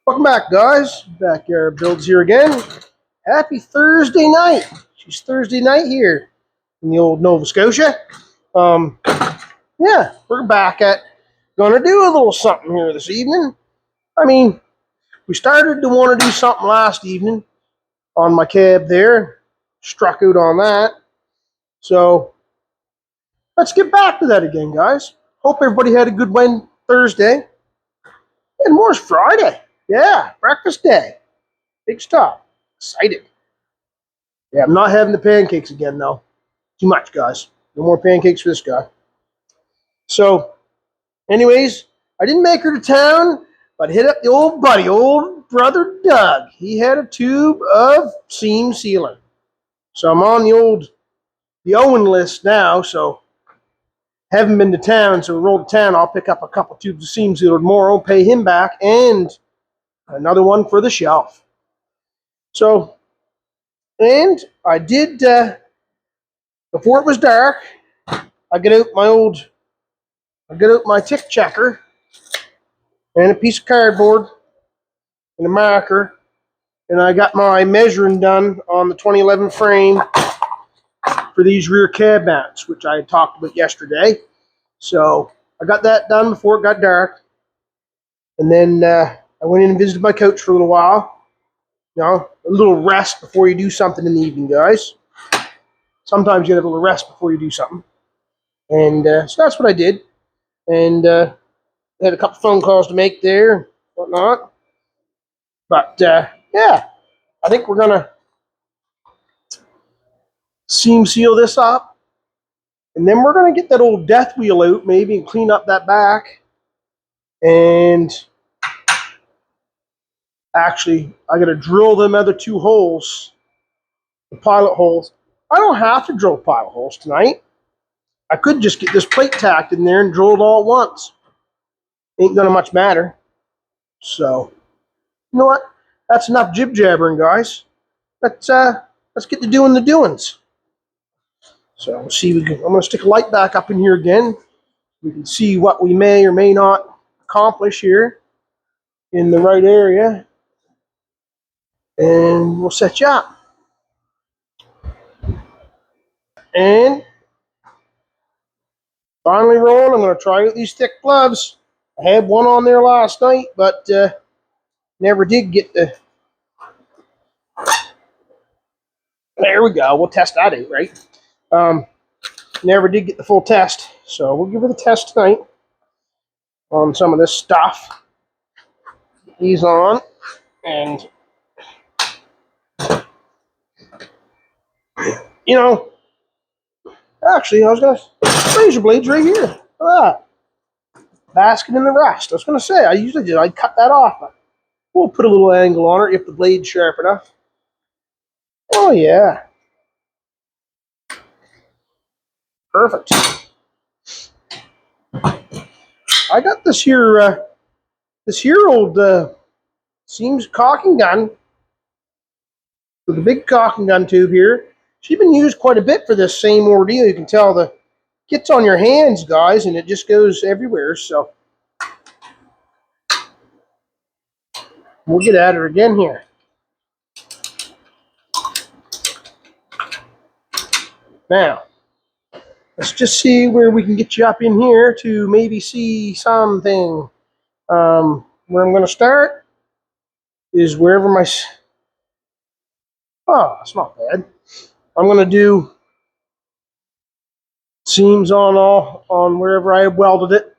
Welcome back, guys. Backyard Builds here again. Happy Thursday night. It's Thursday night here in the old Nova Scotia. Yeah, we're back at gonna do a little something here this evening. I mean, we started to want to do something last evening on my cab there. Struck out on that. So let's get back to that again, guys. Hope everybody had a good Thursday. And more's Friday. Yeah, breakfast day. Big stuff. Excited. Yeah, I'm not having the pancakes again, though. Too much, guys. No more pancakes for this guy. So, anyways, I didn't make her to town, but hit up the old buddy, old brother Doug. He had a tube of seam sealer. So I'm on the Owen list now, so haven't been to town, so we roll to town, I'll pick up a couple tubes of seam sealer tomorrow, pay him back, and another one for the shelf. So, and I did, before it was dark, I got out my tick checker and a piece of cardboard and a marker, and I got my measuring done on the 2011 frame for these rear cab mounts, which I talked about yesterday. So I got that done before it got dark, and then I went in and visited my coach for a little while. You know, a little rest before you do something in the evening, guys. Sometimes you have a little rest before you do something, and so that's what I did. And had a couple phone calls to make there, whatnot. But yeah, I think we're gonna seam seal this up, and then we're gonna get that old death wheel out, maybe, and clean up that back. And actually, I gotta drill them other two holes, the pilot holes. I don't have to drill pilot holes tonight. I could just get this plate tacked in there and drill it all at once. Ain't gonna much matter. So, you know what? That's enough jib jabbering, guys. Let's get to doing the doings. So we'll see. I'm going to stick a light back up in here again. We can see what we may or may not accomplish here in the right area, and we'll set you up. And finally rolling. I'm going to try out these thick gloves. I had one on there last night, but never did get the. There we go. We'll test that out, right? Never did get the full test, so we'll give it a test tonight on some of this stuff. These on, and you know, actually, I was going to razor blades right here. Look at that. Basking in the rust. I was going to say, I usually do. I'd cut that off. But we'll put a little angle on it if the blade's sharp enough. Oh, yeah. Perfect. I got this here old seams caulking gun with a big caulking gun tube here. She's been used quite a bit for this same ordeal. You can tell the gets on your hands, guys, and it just goes everywhere. So we'll get at her again here. Now, let's just see where we can get you up in here to maybe see something. Where I'm going to start is wherever my... Oh, it's not bad. I'm going to do seams on wherever I welded it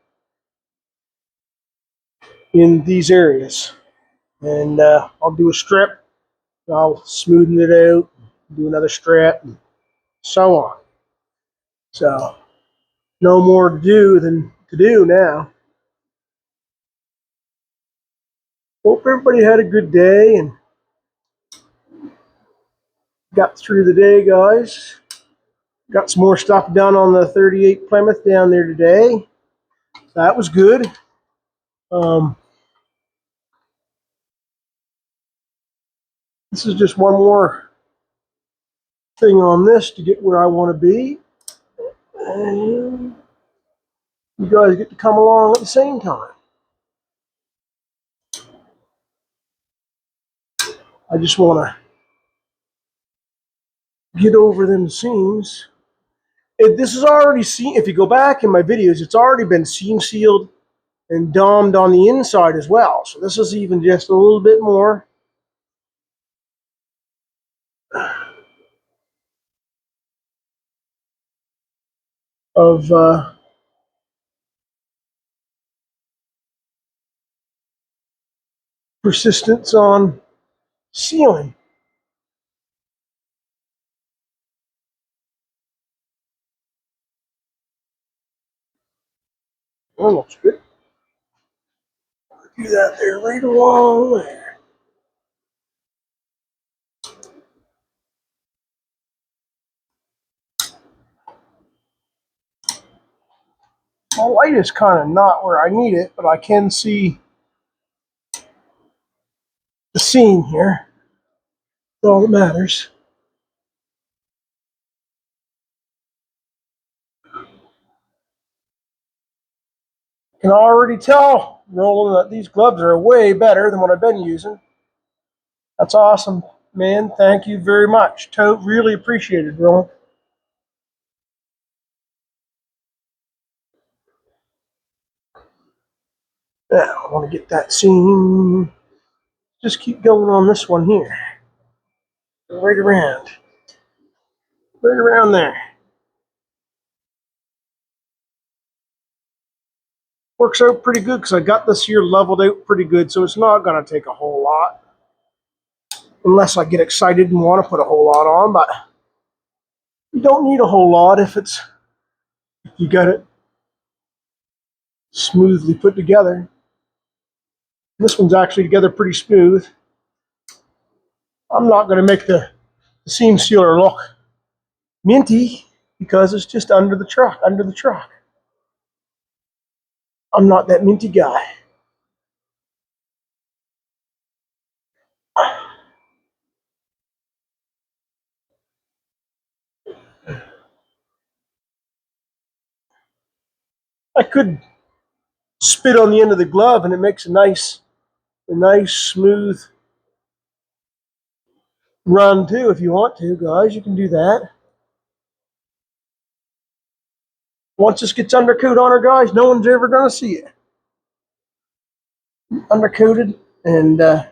in these areas. And I'll do a strip. I'll smoothen it out, do another strip, and so on. So, no more to do than to do now. Hope everybody had a good day and got through the day, guys. Got some more stuff done on the 38 Plymouth down there today. That was good. This is just one more thing on this to get where I want to be. And you guys get to come along at the same time. I just want to get over them seams. This is already seen. If you go back in my videos, it's already been seam sealed and domed on the inside as well. So this is even just a little bit more of persistence on sealing. That looks good. Do that there right along there. My light is kind of not where I need it, but I can see the seam here. That's all that matters. I can already tell, Roland, that these gloves are way better than what I've been using. That's awesome, man. Thank you very much. Really appreciated, Roland. Now, I want to get that seam. Just keep going on this one here. Right around. Right around there. Works out pretty good because I got this here leveled out pretty good, so it's not going to take a whole lot. Unless I get excited and want to put a whole lot on, but you don't need a whole lot if you got it smoothly put together. This one's actually together pretty smooth. I'm not going to make the seam sealer look minty because it's just under the truck. I'm not that minty guy. I could spit on the end of the glove and it makes a nice smooth run too. If you want to, guys, you can do that. Once this gets undercoat on her, guys, no one's ever going to see it. Undercoated and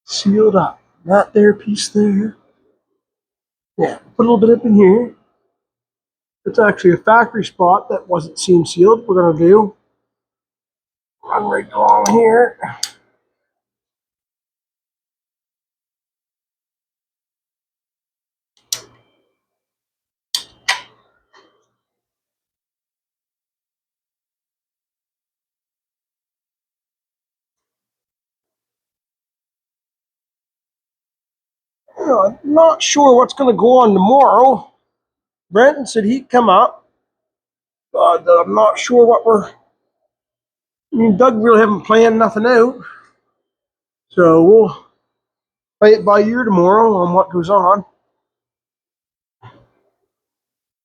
sealed up. That there piece there. Yeah, put a little bit up in here. It's actually a factory spot that wasn't seam sealed. We're going to do run right along here. I'm not sure what's going to go on tomorrow. Brenton said he'd come up, but I'm not sure what Doug really haven't planned nothing out. So we'll play it by ear tomorrow on what goes on.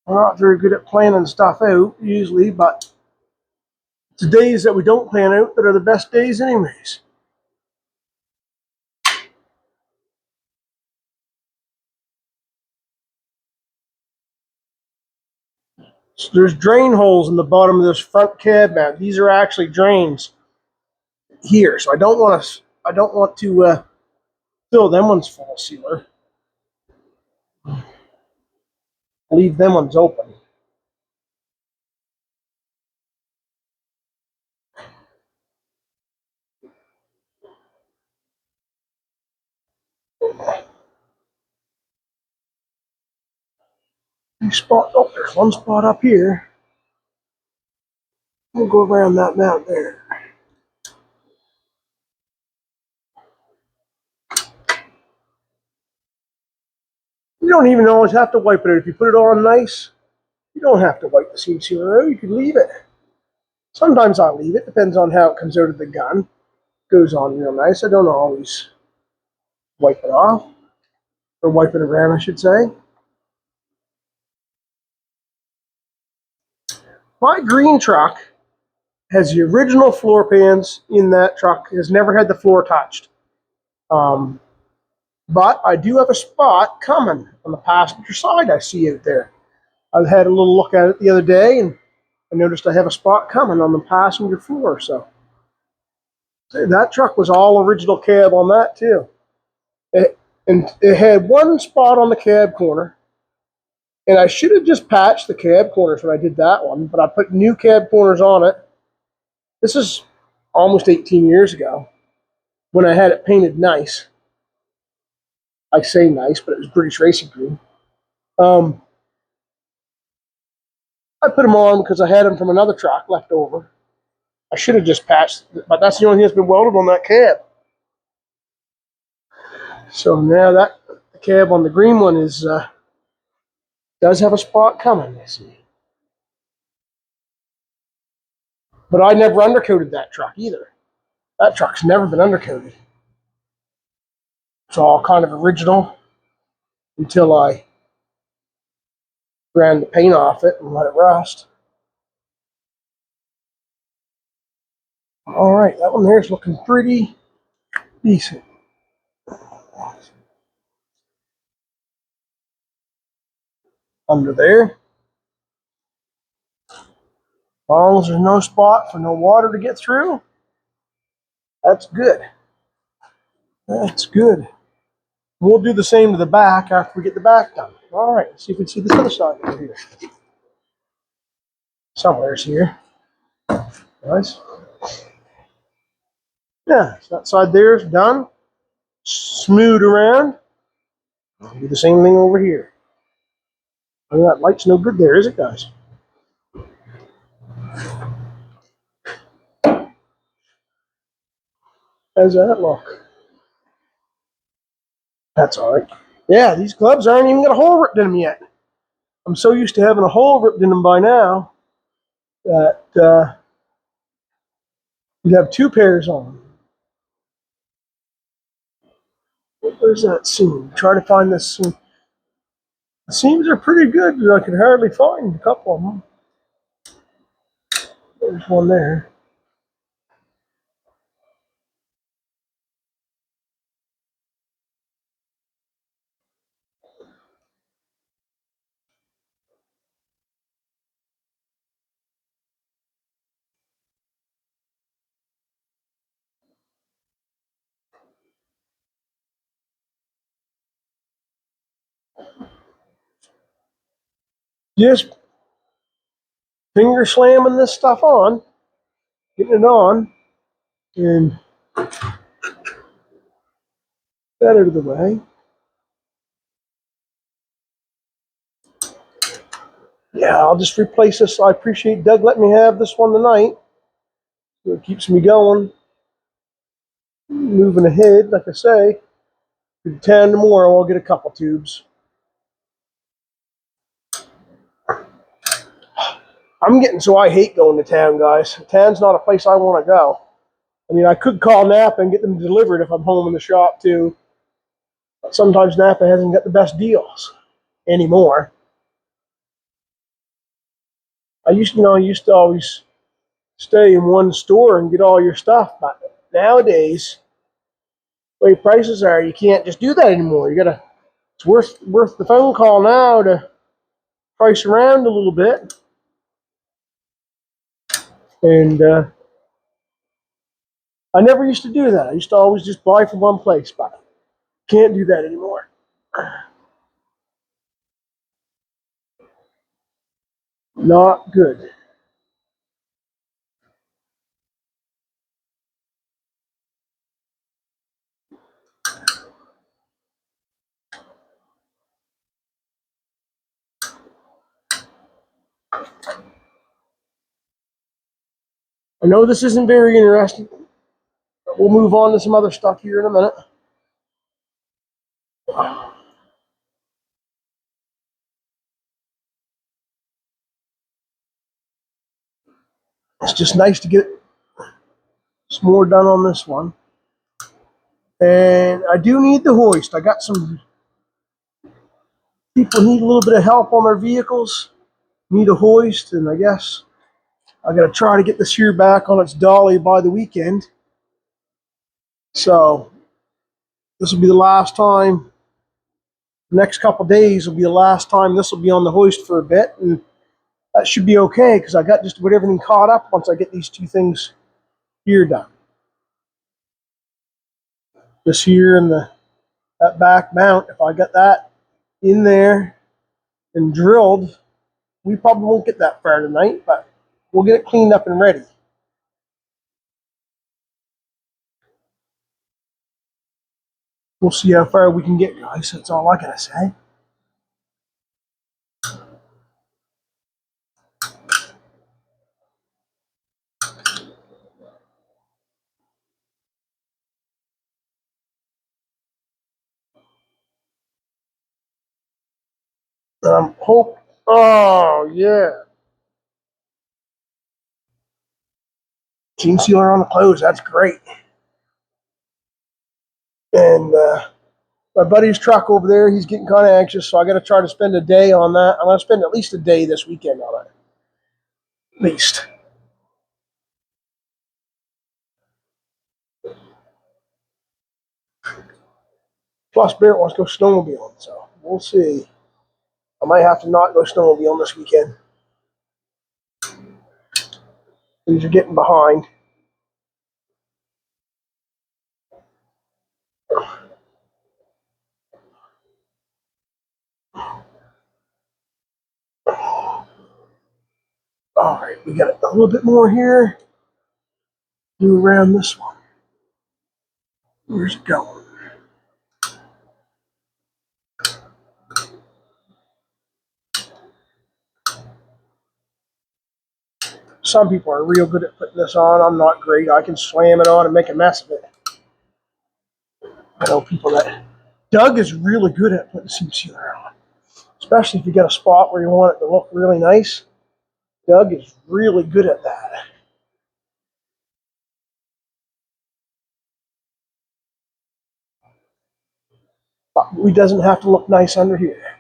We're not very good at planning stuff out usually, but it's the days that we don't plan out that are the best days anyways. So there's drain holes in the bottom of this front cab mount. These are actually drains here, so I don't want to fill them ones full of sealer. Leave them ones open. Oh, there's one spot up here. We'll go around that mount there. You don't even always have to wipe it out. If you put it on nice, you don't have to wipe the seam sealer out. You can leave it. Sometimes I leave it. Depends on how it comes out of the gun. Goes on real nice. I don't always wipe it off. Or wipe it around, I should say. My green truck has the original floor pans in that truck. Has never had the floor touched. But I do have a spot coming on the passenger side I see out there. I had a little look at it the other day, and I noticed I have a spot coming on the passenger floor. So that truck was all original cab on that too. And it had one spot on the cab corner, and I should have just patched the cab corners when I did that one, but I put new cab corners on it. This is almost 18 years ago when I had it painted nice. I say nice, but it was British Racing Green. I put them on because I had them from another truck left over. I should have just patched, but that's the only thing that's been welded on that cab. So now that the cab on the green one is does have a spot coming, I see. But I never undercoated that truck either. That truck's never been undercoated. It's all kind of original until I ran the paint off it and let it rust. All right, that one there is looking pretty decent. Under there. As long as there's no spot for no water to get through, that's good. That's good. We'll do the same to the back after we get the back done. All right, let's see if we can see this other side over here. Somewhere's here. Nice. Yeah, so that side there is done. Smooth around. I'll do the same thing over here. I mean, that light's no good there, is it, guys? How's that look? That's all right. Yeah, these gloves aren't even got a hole ripped in them yet. I'm so used to having a hole ripped in them by now that you'd have two pairs on. Where's that seam? Try to find this seam. The seams are pretty good, but I can hardly find a couple of them. There's one there. Just finger slamming this stuff on, getting it on, and that out of the way. Yeah, I'll just replace this. I appreciate Doug letting me have this one tonight. So it keeps me going, moving ahead. Like I say, to town tomorrow, I'll get a couple tubes. I'm getting so I hate going to town, guys. Town's not a place I want to go. I mean, I could call Napa and get them delivered if I'm home in the shop too. But sometimes Napa hasn't got the best deals anymore. I used to always stay in one store and get all your stuff, but nowadays, the way prices are, you can't just do that anymore. It's worth the phone call now to price around a little bit. And I never used to do that. I used to always just buy from one place, but can't do that anymore. Not good. I know this isn't very interesting, but we'll move on to some other stuff here in a minute. It's just nice to get some more done on this one. And I do need the hoist. I got some people need a little bit of help on their vehicles, need a hoist, and I guess I got to try to get this here back on its dolly by the weekend. So This will be the last time. The next couple days will be the last time this will be on the hoist for a bit, and that should be okay because I got just about everything caught up once I get these two things here done. This here and that back mount, if I got that in there and drilled, we probably won't get that far tonight, but we'll get it cleaned up and ready. We'll see how far we can get, guys. That's all I gotta say. Hope. Oh yeah. Seam sealer on the clothes. That's great. And my buddy's truck over there, he's getting kind of anxious, so I got to try to spend a day on that. I'm going to spend at least a day this weekend on it. At least. Plus, Barrett wants to go snowmobiling, so we'll see. I might have to not go snowmobiling this weekend. Things are getting behind. All right, we got a little bit more here. Do around this one. Where's it going? Some people are real good at putting this on. I'm not great. I can slam it on and make a mess of it. I know people that. Doug is really good at putting seam sealer on, especially if you got a spot where you want it to look really nice. Doug is really good at that. But he doesn't have to look nice under here.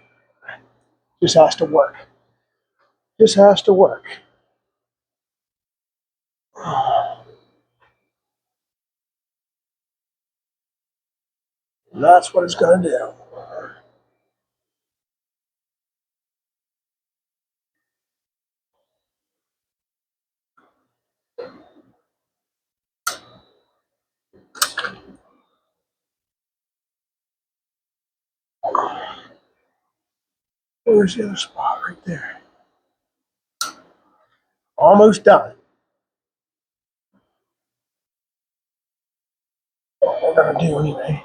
Just has to work. Just has to work. And that's what it's going to do. Where's the other spot? Right there. Almost done. What we're going to do anyway.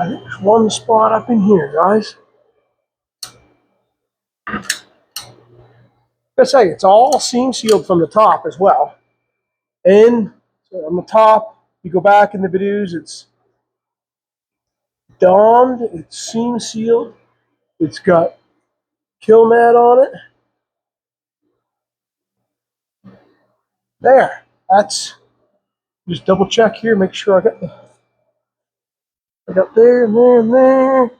I think there's one spot up in here, guys. I say it's all seam sealed from the top as well. And so on the top, you go back in the videos, it's domed, it's seam sealed, it's got kill mat on it. There. That's just double check here, make sure I got there and there and there.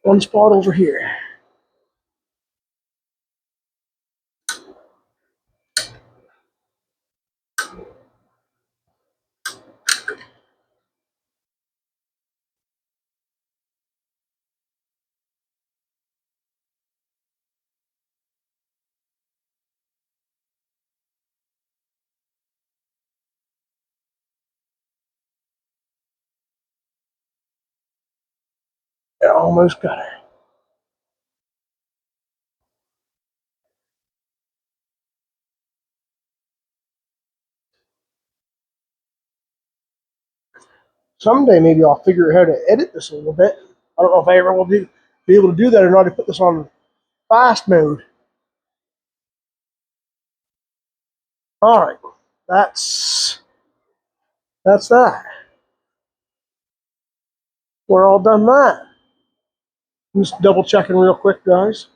One spot over here. I almost got her. Someday maybe I'll figure out how to edit this a little bit. I don't know if I ever will be able to do that or not. To put this on fast mode. All right, that's that. We're all done that. Just double checking real quick, guys.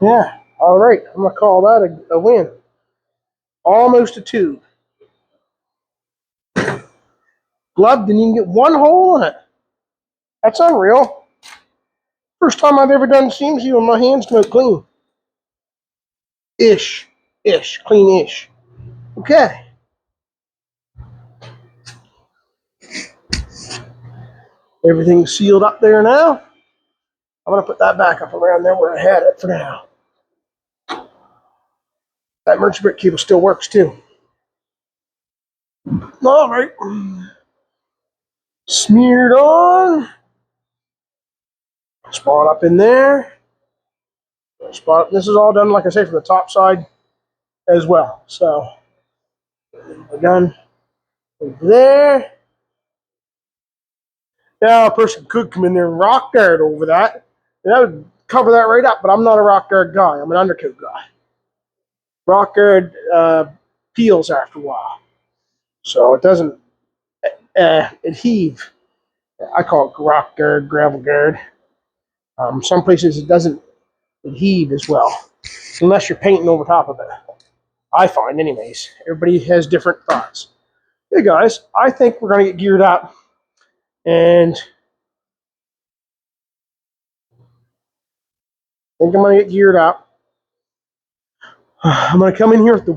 Yeah, all right. I'm going to call that a win. Almost a two. Glove didn't even get one hole in it. That's unreal. First time I've ever done seam seal and my hands come out clean. Ish. Ish. Clean-ish. Okay. Everything's sealed up there now. I'm going to put that back up around there where I had it for now. That merchant brick cable still works too. All right. Smeared on. Spot up in there. Spot. This is all done, like I say, from the top side as well. So we're done over there. Now a person could come in there and rock guard over that, and that would cover that right up. But I'm not a rock guard guy. I'm an undercoat guy. Rock guard peels after a while, so it doesn't adheve. I call it rock guard, gravel guard. Some places it doesn't adheve as well, unless you're painting over top of it. I find, anyways. Everybody has different thoughts. Hey guys, I think we're gonna get geared up, and I think I'm gonna get geared up. I'm gonna come in here with the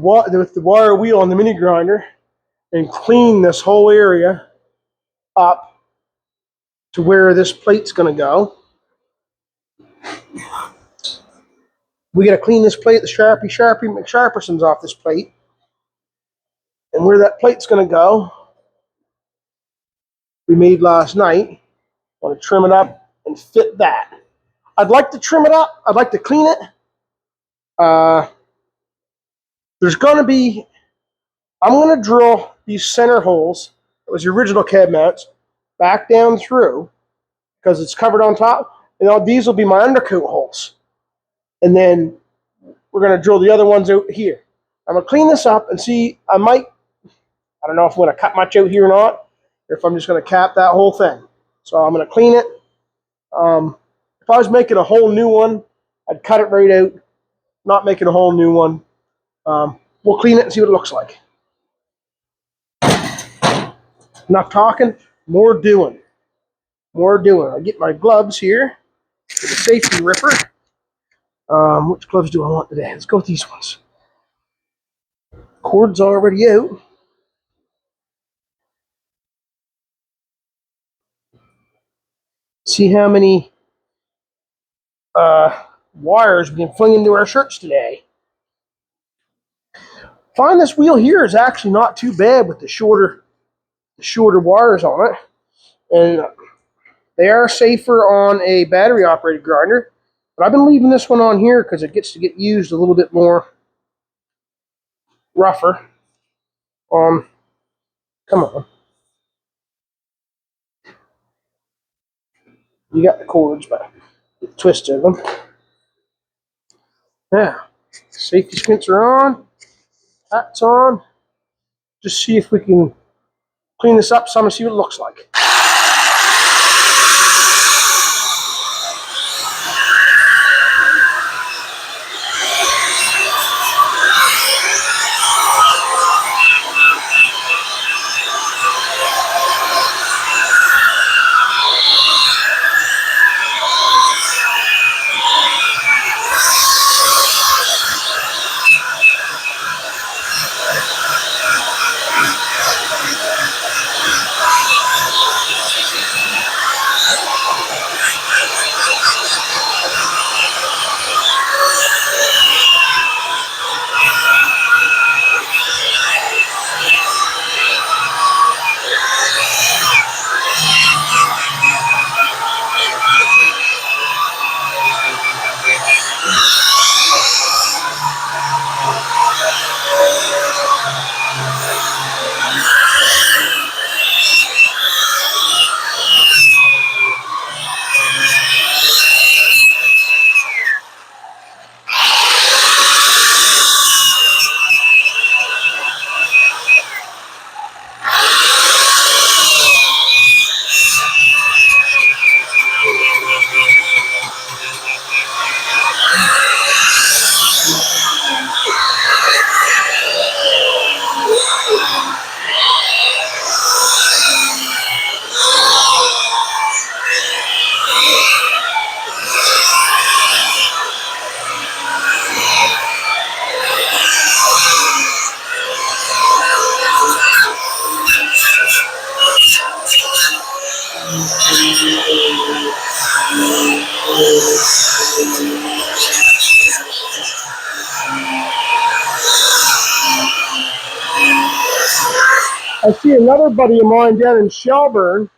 wire wheel on the mini grinder and clean this whole area up to where this plate's gonna go. We gotta clean this plate, the Sharpie McSharperson's off this plate, and where that plate's gonna go, we made last night. I want to trim it up and fit that. I'd like to trim it up. I'd like to clean it. There's gonna be. I'm gonna drill these center holes. That was the original cab mounts back down through because it's covered on top. And now these will be my undercoat holes. And then we're going to drill the other ones out here. I'm going to clean this up and see. I don't know if I'm going to cut much out here or not, or if I'm just going to cap that whole thing. So I'm going to clean it. If I was making a whole new one, I'd cut it right out. Not making a whole new one. We'll clean it and see what it looks like. Enough talking, more doing. More doing. I get my gloves here with a safety ripper. Which gloves do I want today? Let's go with these ones. Cord's already out. See how many wires we can fling into our shirts today. Find this wheel here is actually not too bad with the shorter wires on it, and they are safer on a battery operated grinder. But I've been leaving this one on here because it gets to get used a little bit more rougher. Come on. You got the cords, but get twisted them. Now, safety squints are on. Hat's on. Just see if we can clean this up some and see what it looks like. I see another buddy of mine down in Shelburne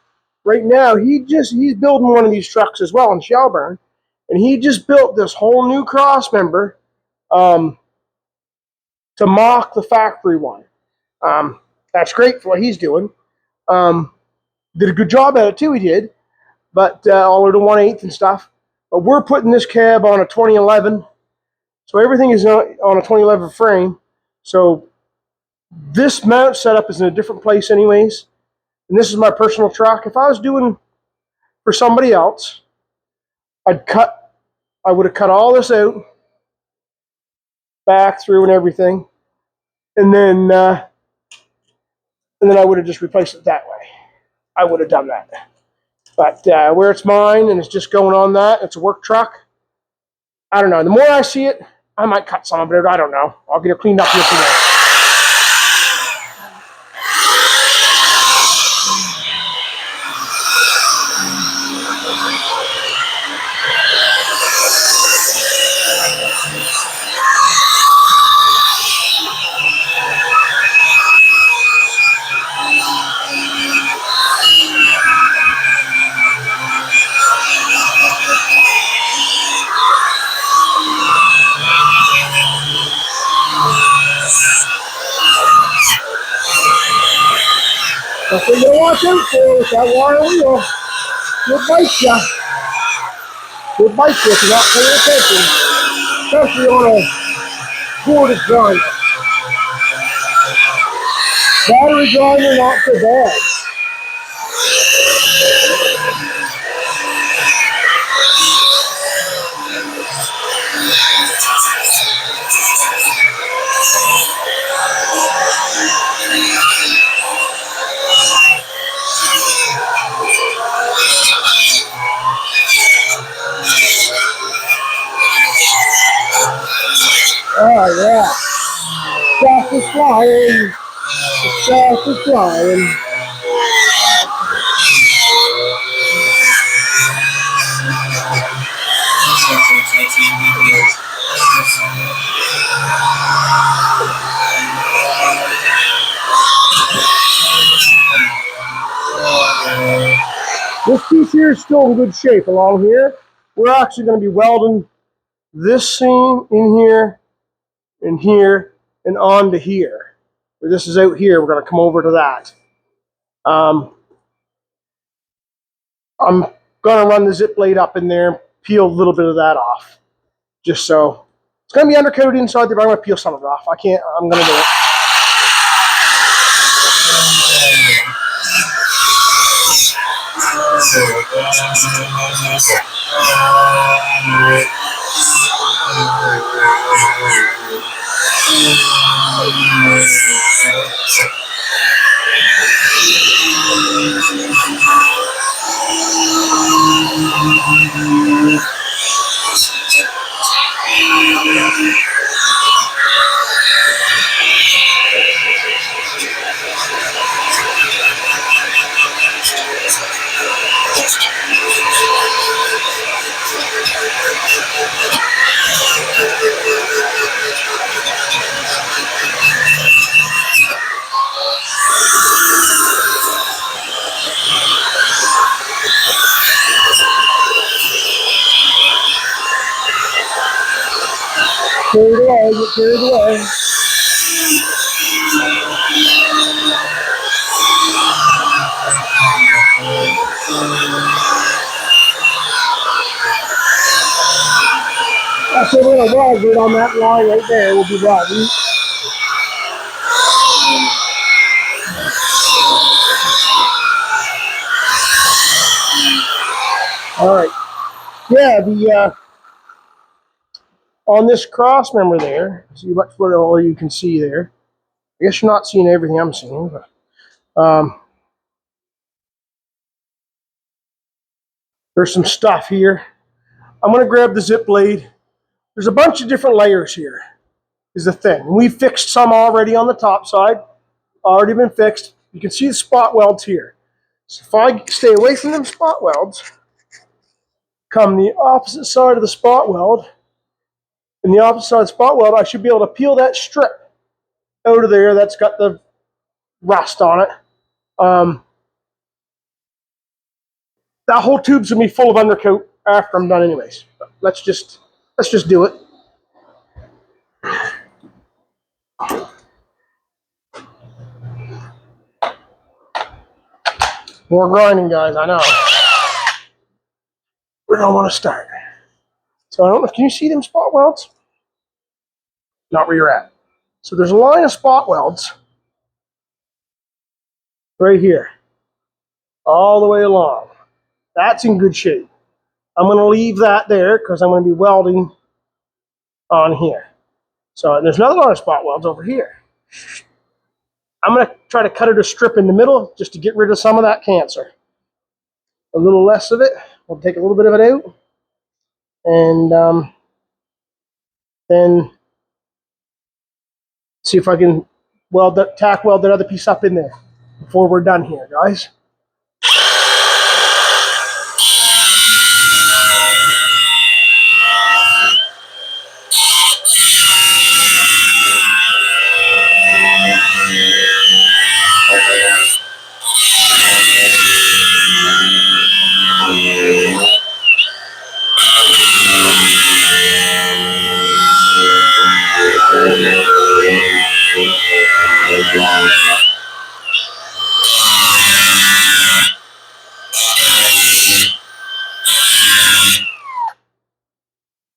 right now. He's building one of these trucks as well in Shelburne, and he just built this whole new cross member to mock the factory one. That's great for what he's doing. Did a good job at it too. He did, but all of the 1/8 and stuff. But we're putting this cab on a 2011, so everything is on a 2011 frame. So this mount setup is in a different place, anyways. And this is my personal truck. If I was doing for somebody else, I would have cut all this out, back through and everything, and then I would have just replaced it that way. I would have done that. But where it's mine and it's just going on that, it's a work truck. I don't know. The more I see it, I might cut some of it. I don't know. I'll get it cleaned up here today. That's what you watch out for with that wire wheel. It'll bite you. It'll bite you if you're not paying attention. Especially on a corded grinder. Battery grinder, not so bad. Oh yeah. Stuff is flying. The stuff is flying. This piece here is still in good shape along here. We're actually going to be welding this seam in here, and onto here. Where this is out here, we're going to come over to that. I'm going to run the zip blade up in there and peel a little bit of that off. Just so. It's going to be undercoated inside there, but I'm going to peel some of it off. I'm going to do it. Carried away, get carried away. That's a little weld right on that line right there. We'll be welding. All right. Yeah, on this cross member there, see much what all you can see there. I guess you're not seeing everything I'm seeing, but there's some stuff here. I'm going to grab the zip blade. There's a bunch of different layers here, is the thing. We fixed some already on the top side, already been fixed. You can see the spot welds here. So if I stay away from them spot welds, come the opposite side of the spot weld, and the opposite side of the spot weld, I should be able to peel that strip out of there that's got the rust on it. That whole tube's gonna be full of undercoat after I'm done anyways. But let's just do it. More grinding, guys, I know. We don't want to start. So I don't know, can you see them spot welds? Not where you're at. So there's a line of spot welds right here, all the way along. That's in good shape. I'm going to leave that there because I'm going to be welding on here. So there's another line of spot welds over here. I'm going to try to cut it a strip in the middle just to get rid of some of that cancer. A little less of it. We'll take a little bit of it out. And then see if I can tack weld that other piece up in there before we're done here, guys.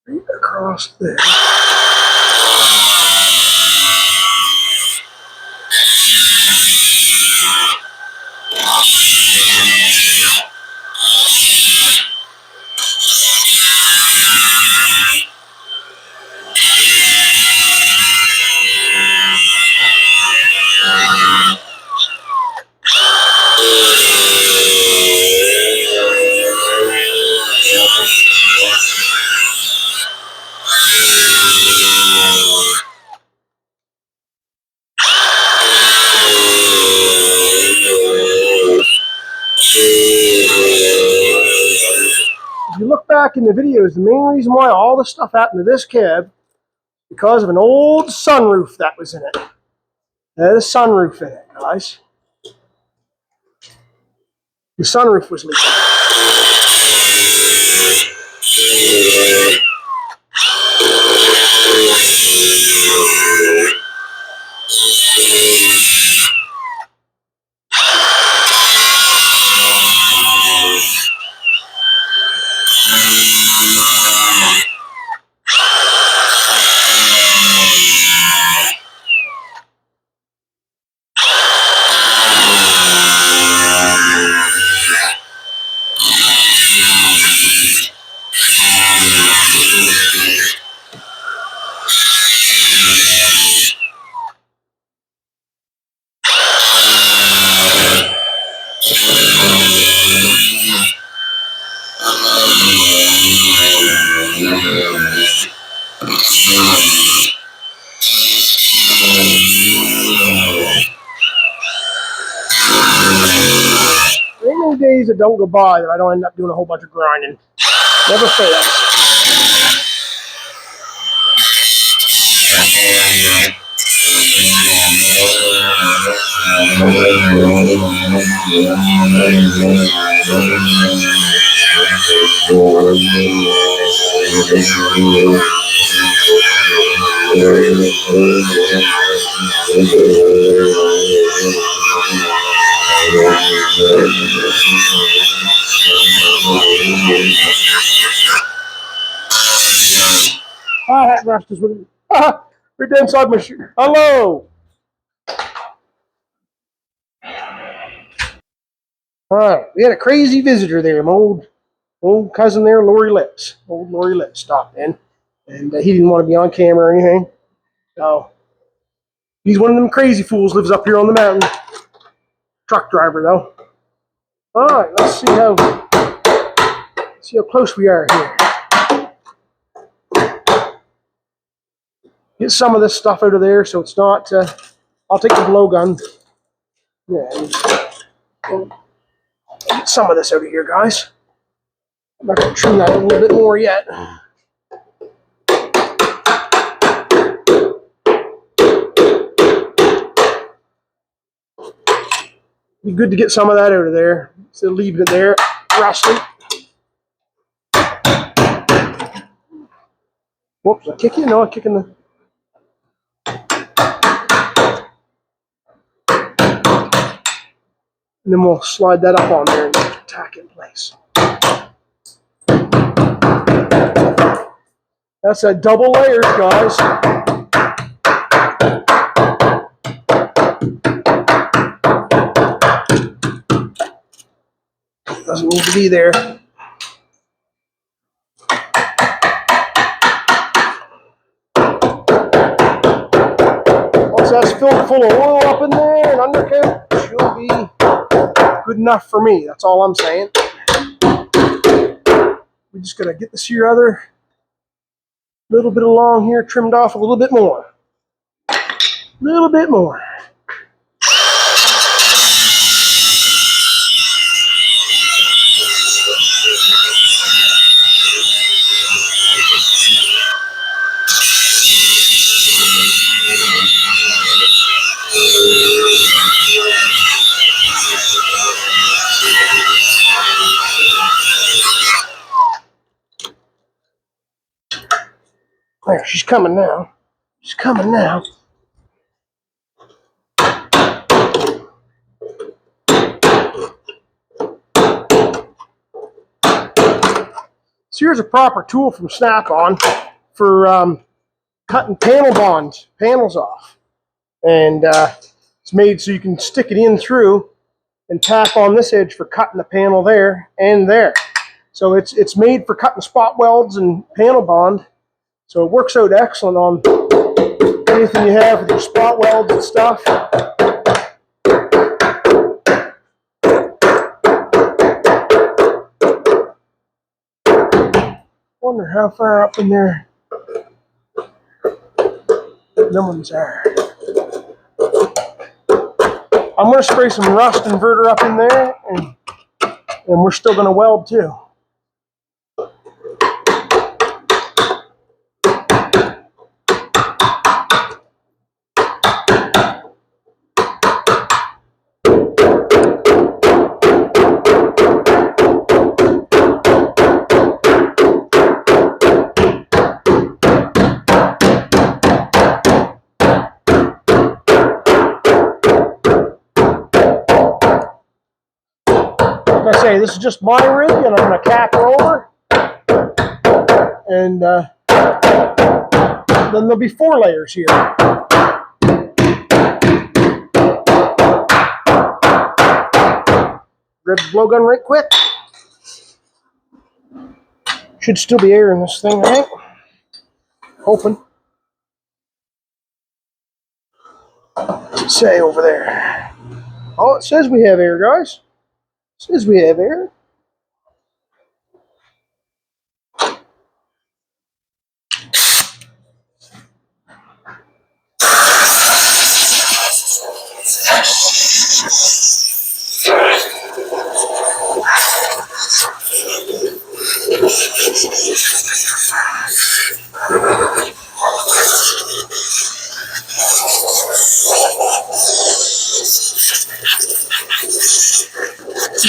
Right across there. If you look back in the videos, the main reason why all this stuff happened to this cab because of an old sunroof that was in it. There's a sunroof in it, guys. The sunroof was leaking. There ain't many days that don't go by that I don't end up doing a whole bunch of grinding. Never fails. That rust is right inside my shoe. Hello. All right, we had a crazy visitor there. My old cousin there, Lori Lips. Old Lori Lips stopped in, and he didn't want to be on camera or anything. So he's one of them crazy fools. Lives up here on the mountain. Truck driver though. All right, let's see how close we are here. Get some of this stuff out of there so it's not. I'll take the blowgun. Yeah. Get some of this out of here, guys. I'm not going to trim that a little bit more yet. Be good to get some of that out of there instead of leaving it there rusting. Whoops, I kick you? No, I'm kicking the... And then we'll slide that up on there and tack it in place. That's a double layers, guys. Doesn't need to be there. Once that's filled full of oil up in there and undercoat, she'll be good enough for me. That's all I'm saying. We're just going to get this here other little bit along here trimmed off a little bit more. A little bit more. There, she's coming now. She's coming now. So here's a proper tool from Snap-on for cutting panels off. And it's made so you can stick it in through and tap on this edge for cutting the panel there and there. So it's made for cutting spot welds and panel bond. So it works out excellent on anything you have with your spot welds and stuff. Wonder how far up in there them ones are. I'm going to spray some rust inverter up in there, and we're still going to weld too. Like I say, this is just my rig, and I'm going to cap her over, and then there'll be 4 layers here. Grab the blowgun right quick. Should still be air in this thing, right? Hoping. What's it say over there? Oh, it says we have air, guys. It says we have air.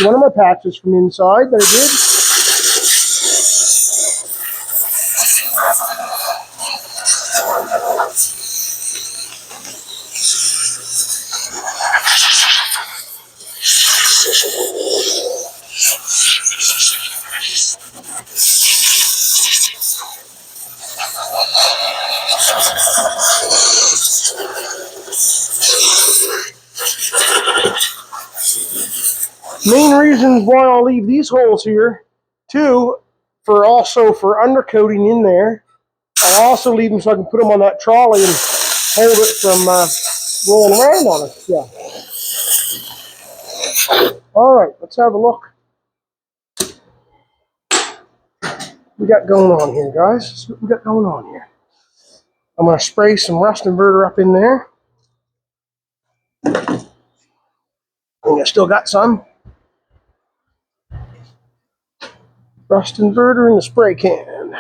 One of my patches from inside that I did. Main reasons why I'll leave these holes here, too, for undercoating in there. I'll also leave them so I can put them on that trolley and hold it from rolling around on it. Yeah. All right, let's have a look. We got going on here, guys. Let's see what we got going on here. I'm going to spray some rust inverter up in there. I think I still got some. Rust inverter in the spray can.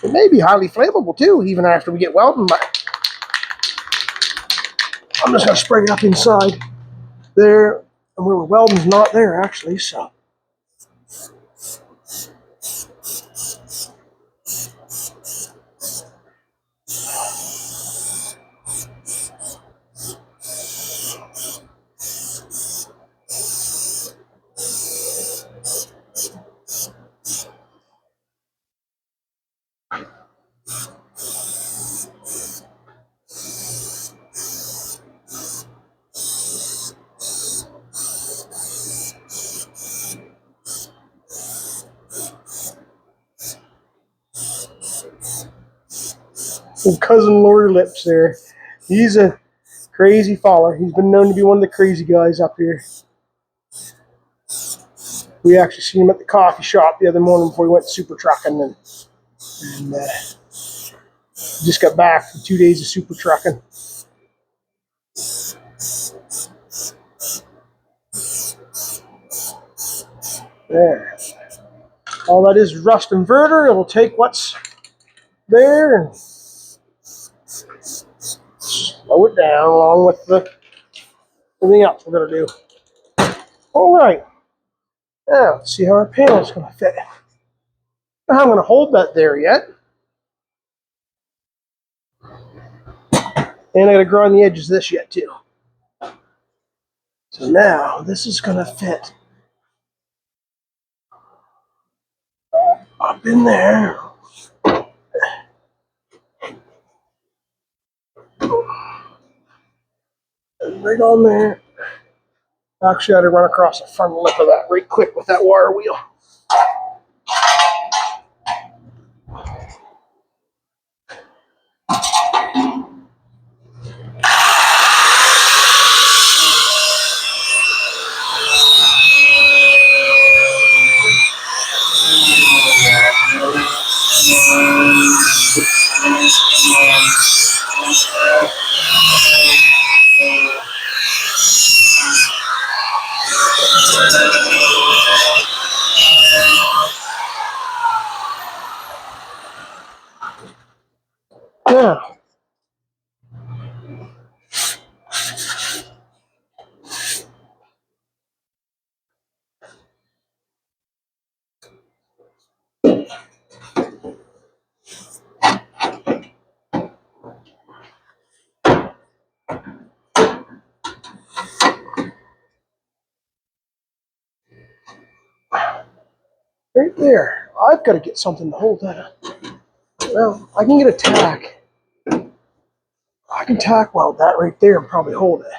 It may be highly flammable too, even after we get welding back. I'm just going to spray it up inside there, and where Welding's not there actually, so. Old cousin Lori Lips there. He's a crazy faller. He's been known to be one of the crazy guys up here. We actually seen him at the coffee shop the other morning before we went super trucking, and just got back from 2 days of super trucking. There. All that is rust inverter. It'll take what's there and slow it down along with everything else we're going to do. All right. Now, let's see how our panel's going to fit. I'm going to hold that there yet. And I got to grind the edges of this yet too. So now this is going to fit up in there. And right on there. Actually, I had to run across the front lip of that right quick with that wire wheel. Now, right there, I've got to get something to hold that up. Well, I can get a tack. I can tack weld that right there and probably hold it.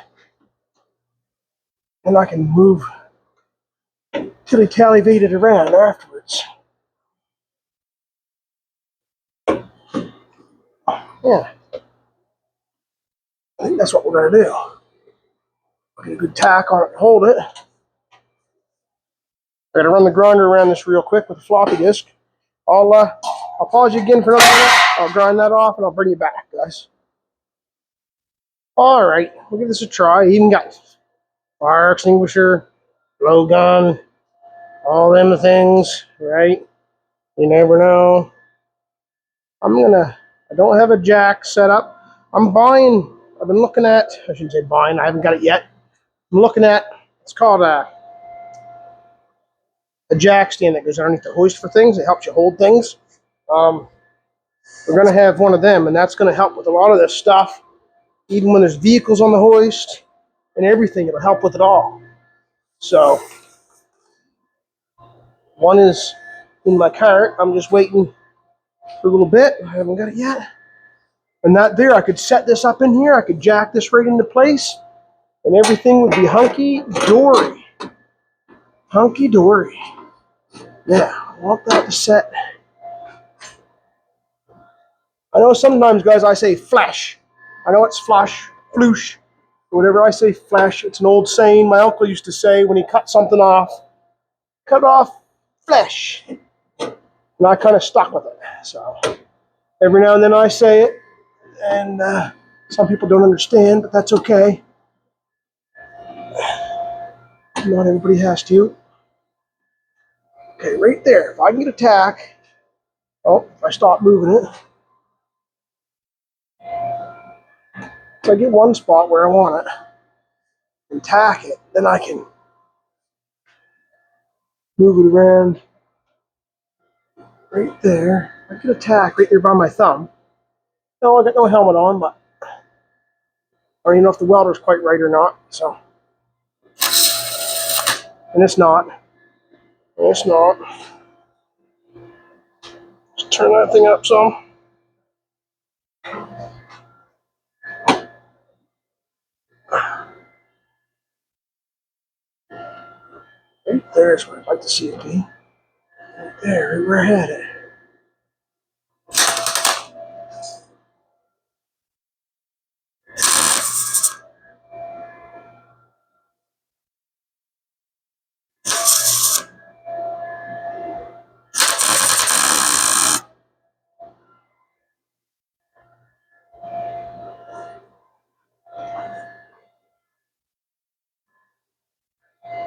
And I can move till he calibrated around afterwards. Yeah, I think that's what we're going to do. I'll get a good tack on it and hold it. I got to run the grinder around this real quick with a floppy disk. I'll pause you again for another minute. I'll grind that off and I'll bring you back, guys. All right, we'll give this a try. Even got fire extinguisher, blow gun, all them things, right? You never know. I don't have a jack set up. I've been looking at, I shouldn't say buying, I haven't got it yet. I'm looking at, it's called a jack stand that goes underneath the hoist for things. It helps you hold things. We're going to have one of them, and that's going to help with a lot of this stuff. Even when there's vehicles on the hoist and everything, it'll help with it all. So, one is in my cart. I'm just waiting for a little bit. I haven't got it yet. And that there, I could set this up in here. I could jack this right into place, and everything would be hunky-dory. Hunky-dory. Yeah, I want that to set. I know sometimes, guys, I say flesh. I know it's flush, floosh. Whenever I say flesh, it's an old saying my uncle used to say when he cut something off. Cut off flesh. And I kind of stuck with it. So every now and then I say it, and some people don't understand, but that's okay. Not everybody has to. Okay, right there. If I can get a tack. Oh, if I stop moving it. So I get one spot where I want it and tack it. Then I can move it around right there. I could attack right there by my thumb. No, I got no helmet on, but I don't even know if the welder's quite right or not. So, and it's not. And it's not. Just turn that thing up some. Right there is where I'd like to see it be. Right there, right where I had it.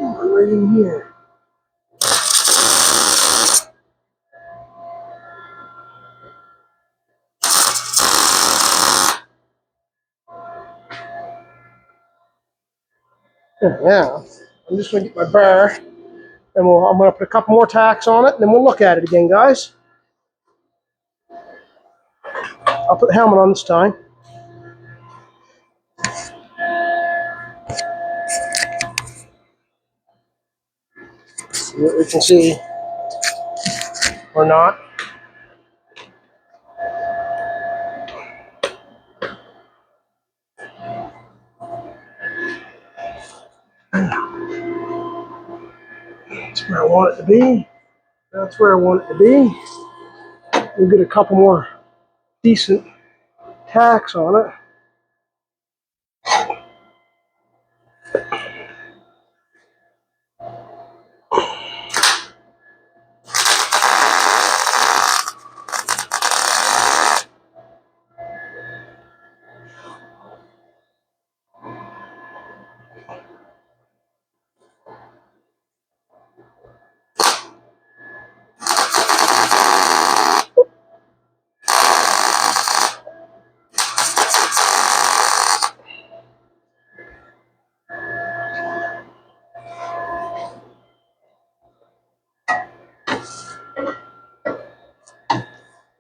Right in here. Yeah. I'm just going to get my bar, and I'm going to put a couple more tacks on it, and then we'll look at it again, guys. I'll put the helmet on this time. See what we can see or not. That's where I want it to be. That's where I want it to be. We'll get a couple more decent tacks on it.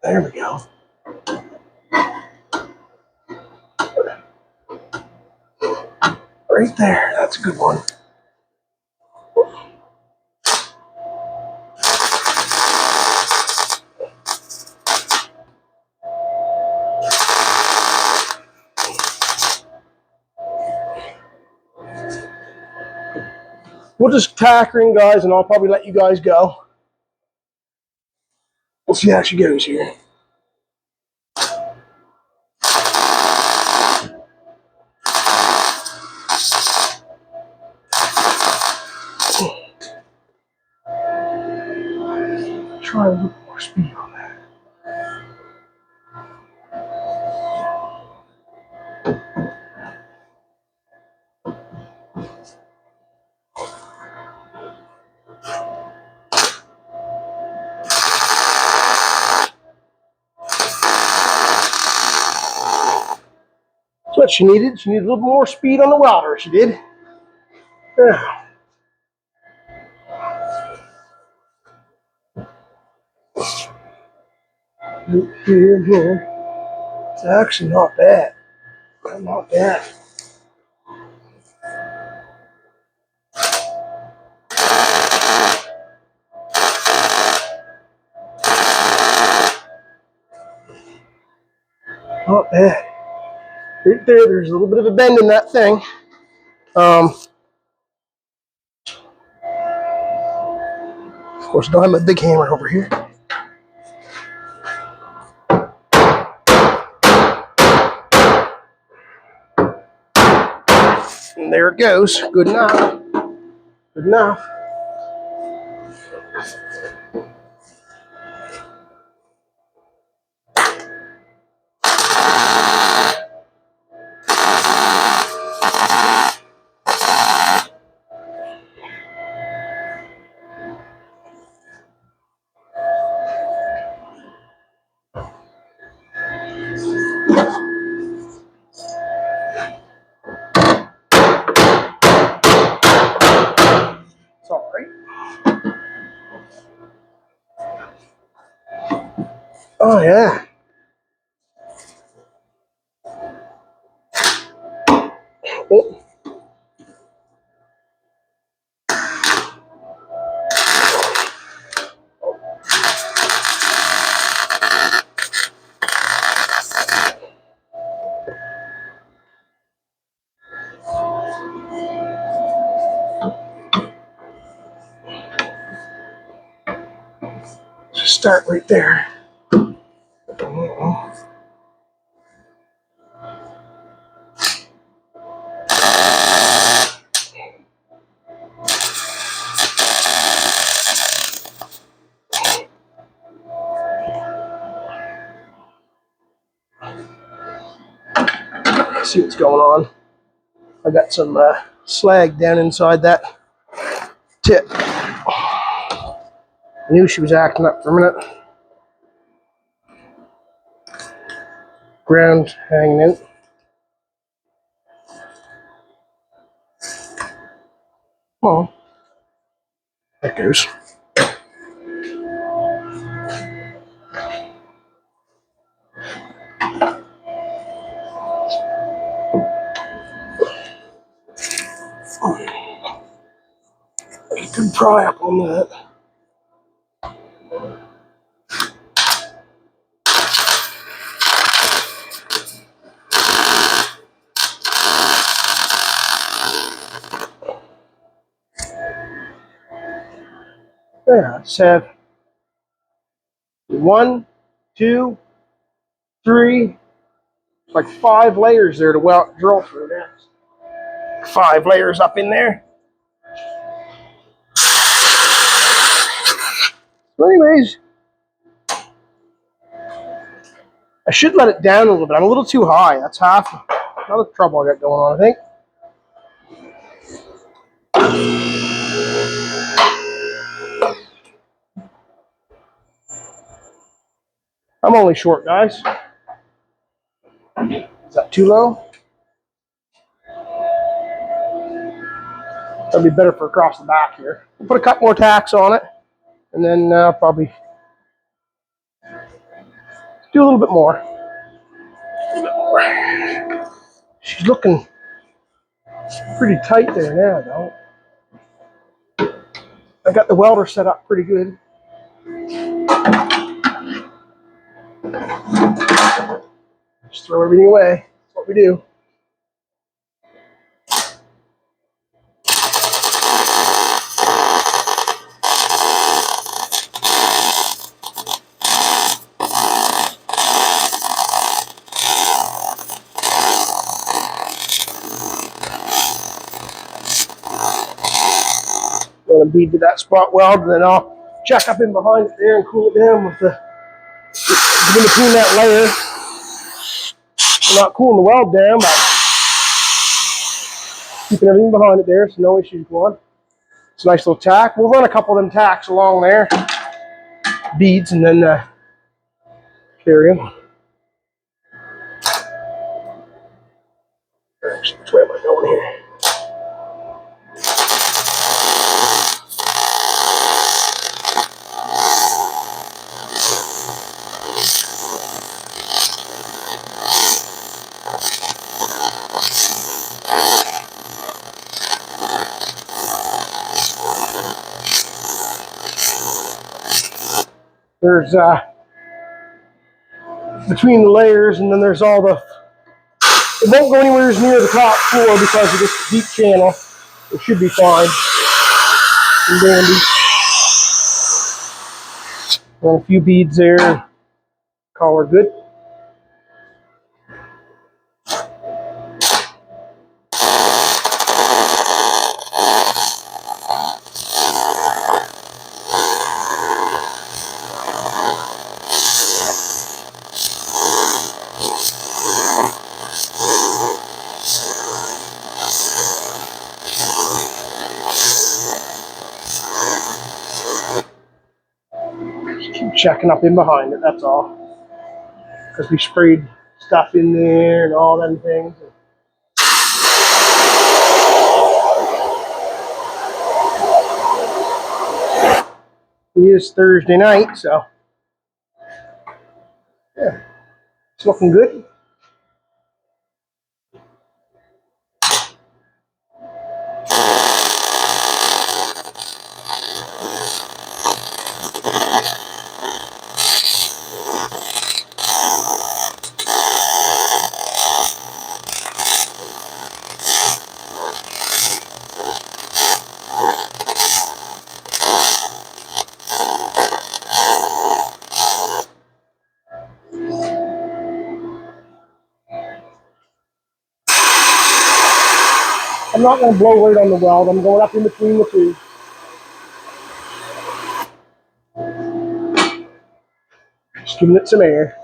There we go. Right there. That's a good one. We'll just tack her in, guys, and I'll probably let you guys go. We'll see how she goes here. Try a little more speed on that. That's what she needed. She needed a little more speed on the welder. She did. Yeah. Here and here. It's actually not bad. Not bad. Not bad. Right there, there's a little bit of a bend in that thing. Of course, I don't have my big hammer over here. And there it goes. Good enough. Good enough. Oh yeah. Oh. Just start right there. See what's going on. I got some slag down inside that tip. I knew she was acting up for a minute. Ground hanging out. Oh, there goes. Good pry up on that. Yeah, let's have 1, 2, 3, like 5 layers there to drill through. Next, 5 layers up in there. So anyways, I should let it down a little bit. I'm a little too high. That's half the trouble I got going on, I think. I'm only short, guys. Is that too low? That'd be better for across the back here. We'll put a couple more tacks on it, and then probably do a little bit more. She's looking pretty tight there now, though. I got the welder set up pretty good. Just throw everything away. That's what we do. Going to bead to that spot weld, and then I'll check up in behind it there and cool it down with the in between that layer. I'm not cooling the weld down, but keeping everything behind it there, so no issues going. It's a nice little tack. We'll run a couple of them tacks along there, beads, and then carry them. Which way am I going here? There's between the layers, and then there's all the. It won't go anywhere near the top floor because of this deep channel. It should be fine and dandy. Run a few beads there. Call her good. Keep checking up in behind it, that's all. Because we sprayed stuff in there and all them things. It is Thursday night, so Yeah, it's looking good. I'm not going to blow right on the weld. I'm going up in between the two. Just giving it some air.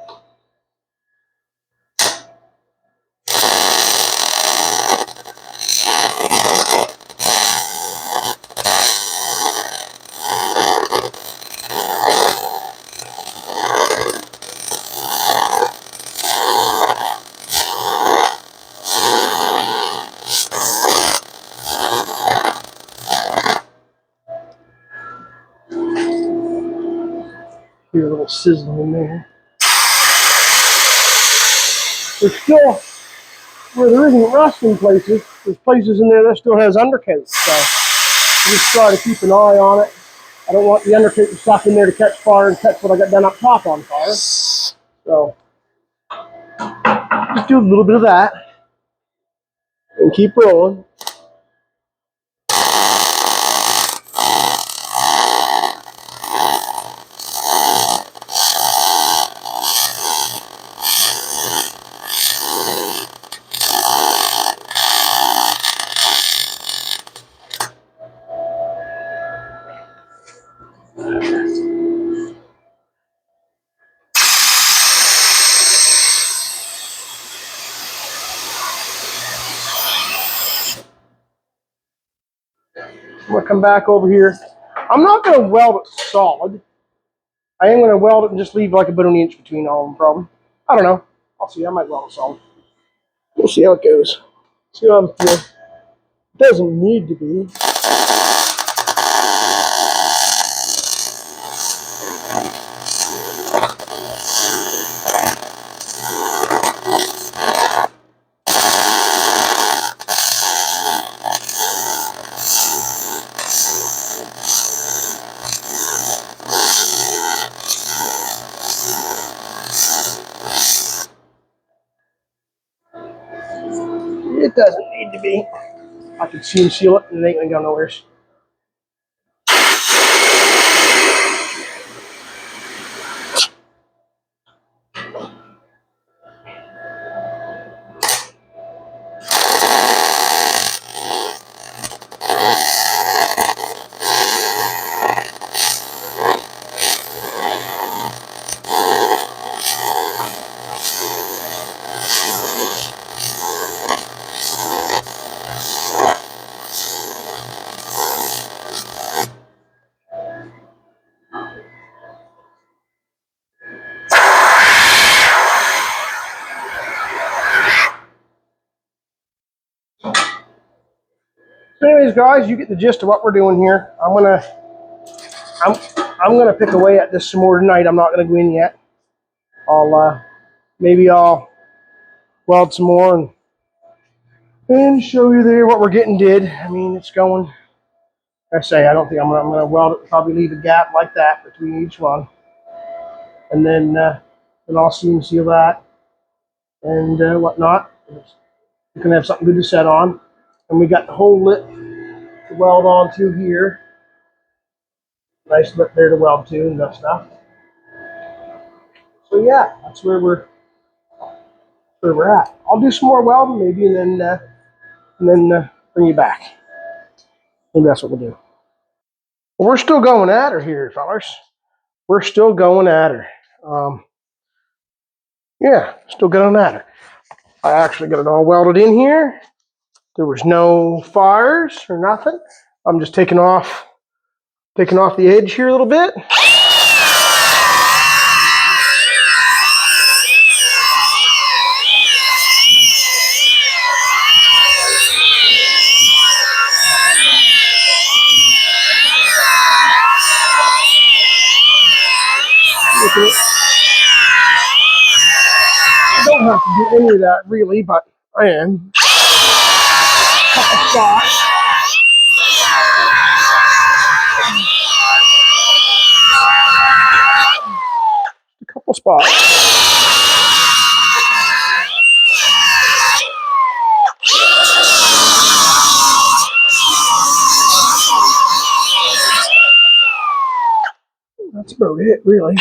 Hear a little sizzling in there. There's still, where there isn't rust in places, there's places in there that still has undercoat. So you just try to keep an eye on it. I don't want the undercoat stuff in there to catch fire and catch what I got done up top on fire. So just do a little bit of that and keep rolling. I'm going to come back over here. I'm not going to weld it solid. I am going to weld it and just leave like about an inch between all of them, probably. I don't know. I'll see. I might weld it solid. We'll see how it goes. See how I'm feeling. It doesn't need to be. It doesn't need to be. I can seam seal it and it ain't going to go nowhere. So anyways, guys, you get the gist of what we're doing here. I'm gonna pick away at this some more tonight. I'm not gonna go in yet. Maybe I'll weld some more and show you there what we're getting did. I mean, it's going. I say I don't think I'm gonna weld it. Probably leave a gap like that between each one, and then I'll seam seal that and whatnot. You can have something good to set on, and we got the whole lip to weld onto here. Nice lip there to weld to and that stuff. So yeah, that's where we're at. I'll do some more welding maybe, and then bring you back. Maybe that's what we'll do. Well, we're still going at her here, fellas. We're still going at her. Yeah, still going at her. I actually got it all welded in here. There was no fires or nothing. I'm just taking off the edge here a little bit. have to do any of that really, but I am. Couple spots. A couple spots. That's about it, really.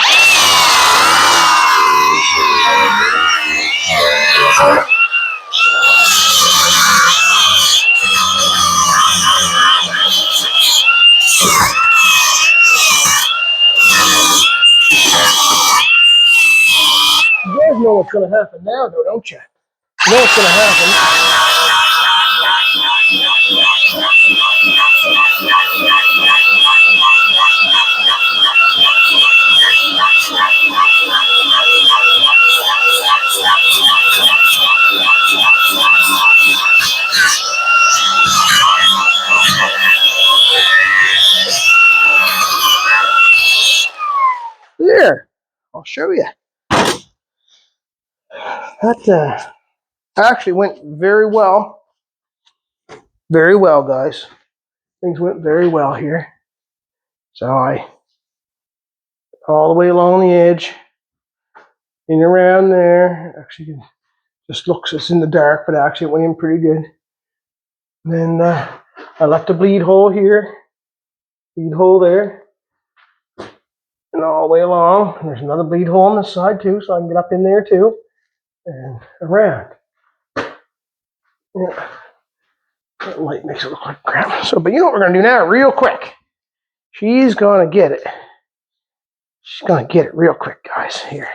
You guys know what's going to happen now, though, don't you? You know what's going to happen. There, I'll show you. That actually went very well. Very well, guys. Things went very well here. So I, all the way along the edge, in around there. Actually, it just looks it's in the dark, but actually it went in pretty good. And then I left a bleed hole here, bleed hole there, and all the way along. And there's another bleed hole on this side too, so I can get up in there too, and around. Yeah. That light makes it look like crap. So, but you know what we're gonna do now, real quick. She's gonna get it. She's gonna get it real quick, guys. Here,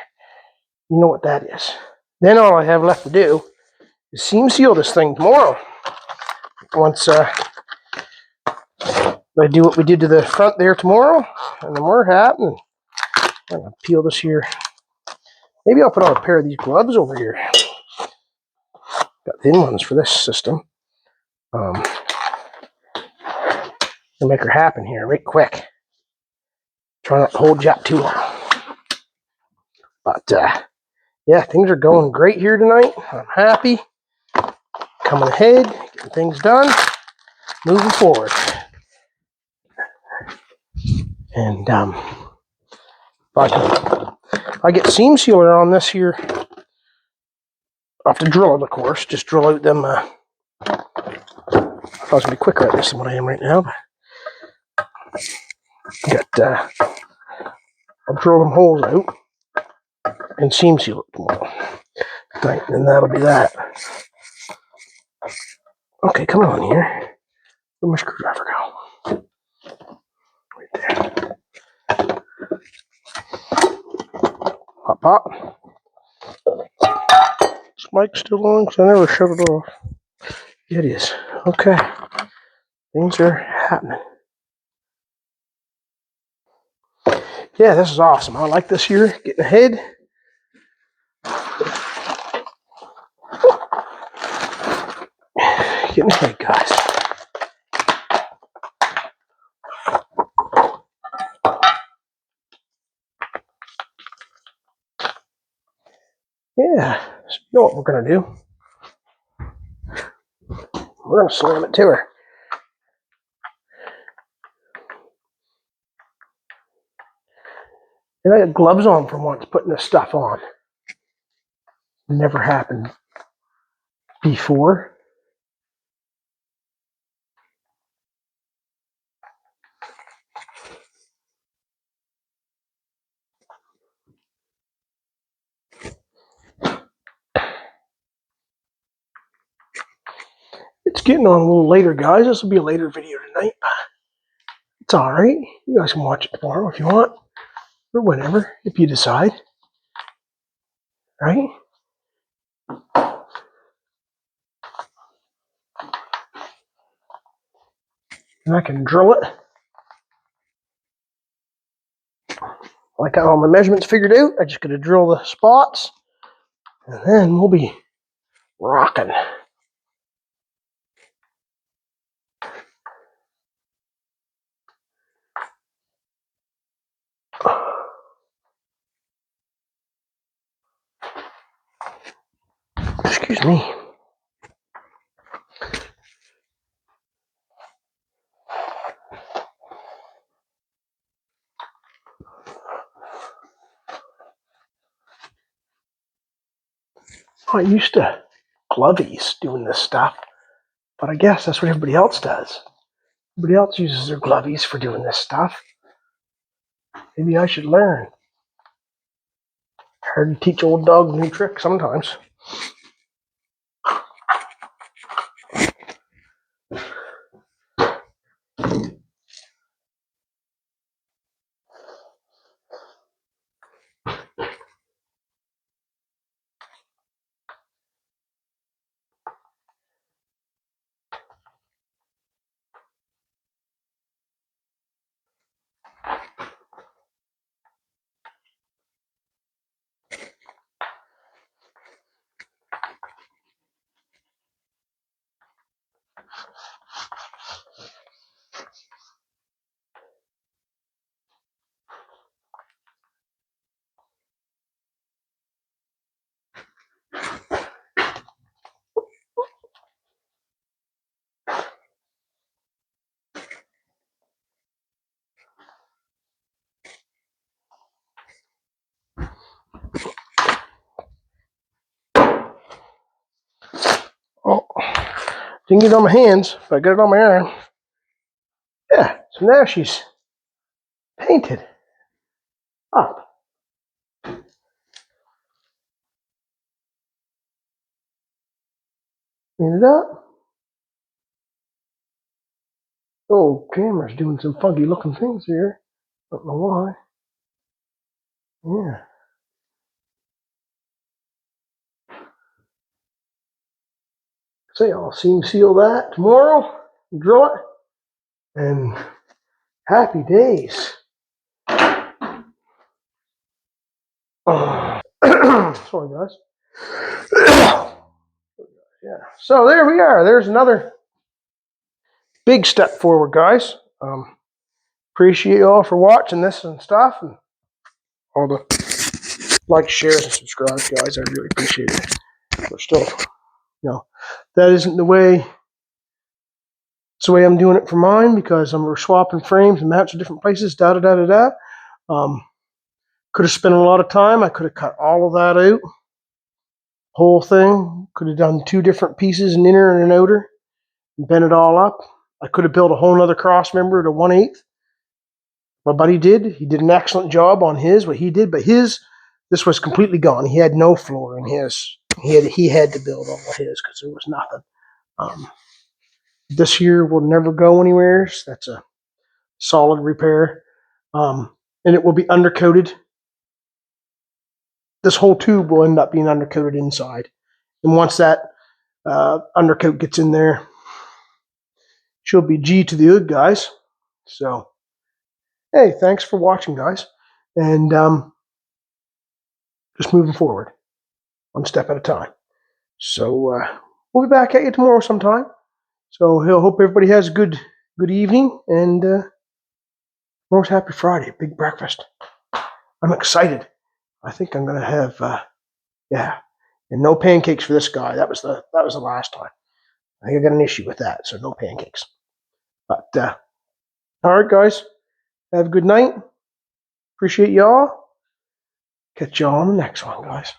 you know what that is. Then all I have left to do is seam seal this thing tomorrow. Once I do what we did to the front there tomorrow, and then we're happy. I'm gonna peel this here. Maybe I'll put on a pair of these gloves over here. Got thin ones for this system. To make her happen here right quick. Try not to hold you up too long. But yeah, things are going great here tonight. I'm happy. Coming ahead, getting things done, moving forward. And if I get seam sealer on this here, I'll have to drill it, of course. Just drill out them. I was gonna be quicker at this than what I am right now. But I'll drill them holes out and seam seal it tomorrow. Right, and that'll be that. Okay, come on here. Where'd my screwdriver go? Right there. Pop, pop. Is mic still on? Because I never shut it off. It is. Okay. Things are happening. Yeah, this is awesome. I like this here. Getting ahead. Getting ahead, guys. Yeah. So you know what we're going to do? We're going to slam it to her. And I got gloves on for once putting this stuff on. Never happened before. It's getting on a little later, guys. This will be a later video tonight. It's alright. You guys can watch it tomorrow if you want. Or whenever, if you decide. Right? And I can drill it. Like I got all my measurements figured out. I just gotta drill the spots. And then we'll be rocking. Excuse me. I used to glovies doing this stuff, but I guess that's what everybody else does. Everybody else uses their glovies for doing this stuff. Maybe I should learn. Hard to teach old dogs new tricks sometimes. Oh, didn't get it on my hands, but I got it on my arm. Yeah, so now she's painted up. Clean it up. Oh, camera's doing some funky looking things here. Don't know why. Yeah. So I'll seam seal that tomorrow, drill it, and happy days. Sorry, guys. Yeah. So there we are. There's another big step forward, guys. Appreciate you all for watching this and stuff, and all the like, shares, and subscribes, guys. I really appreciate it. But still, that isn't the way. It's the way I'm doing it for mine, because we're swapping frames and mounts in different places. Da da da da da. Could have spent a lot of time. I could have cut all of that out. Whole thing. Could have done 2 different pieces, an inner and an outer, and bent it all up. I could have built a whole nother cross member to 1/8. My buddy did. He did an excellent job on his, what he did, but this was completely gone. He had no floor in his. He had to build all of his because there was nothing. This here will never go anywhere. So that's a solid repair. And it will be undercoated. This whole tube will end up being undercoated inside. And once that undercoat gets in there, she'll be G to the good, guys. So, hey, thanks for watching, guys. And just moving forward, one step at a time. So we'll be back at you tomorrow sometime. So he'll hope everybody has a good evening, and tomorrow's Happy Friday, big breakfast. I'm excited. I think I'm gonna have and no pancakes for this guy. That was the last time. I think I got an issue with that, so no pancakes. But all right, guys, have a good night. Appreciate y'all. Catch y'all on the next one, guys.